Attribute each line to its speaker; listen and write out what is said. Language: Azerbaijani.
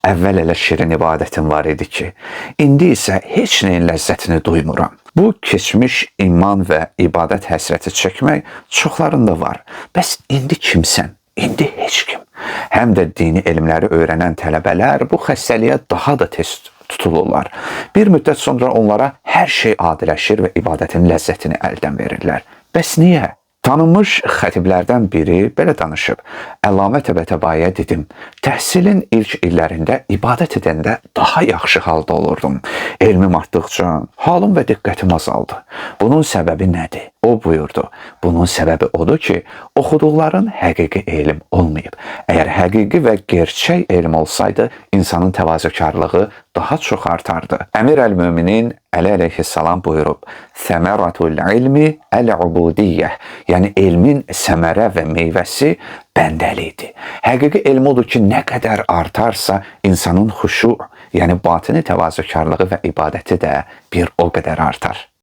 Speaker 1: Əvvəl elə şirin ibadətim var idi ki, indi isə heç nəyin ləzzətini duymuram. Bu keçmiş iman və ibadət həsrəti çəkmək çoxlarında var. Bəs indi kimsən? İndi heç kim. Həm də dini elmləri öyrənən tələbələr bu xəstəliyə daha da tez tutulurlar. Bir müddət sonra onlara hər şey adiləşir və ibadətin ləzzətini əldən verirlər. Bəs niyə? Tanınmış xətiblərdən biri belə danışıb. Əlamə Təbətəbaiyə dedim, təhsilin ilk illərində ibadət edəndə daha yaxşı halda olurdum. Elmim artdıqca halım və diqqətim azaldı. Bunun səbəbi nədir? O buyurdu. Bunun səbəbi odur ki, oxuduqların həqiqi elm olmayıb. Əgər həqiqi və gerçək elm olsaydı, insanın təvazökarlığı daha çox artardı. Əmir əl-Möminin Əli əleyhissalam buyurub, Səmərətul ilmi əl-ubudiyyəh, yəni elmin səmərə və meyvəsi bəndəlikdir. Həqiqi elm odur ki, nə qədər artarsa, insanın xuşu, yəni batini təvazökarlığı və ibadəti də bir o qədər artar.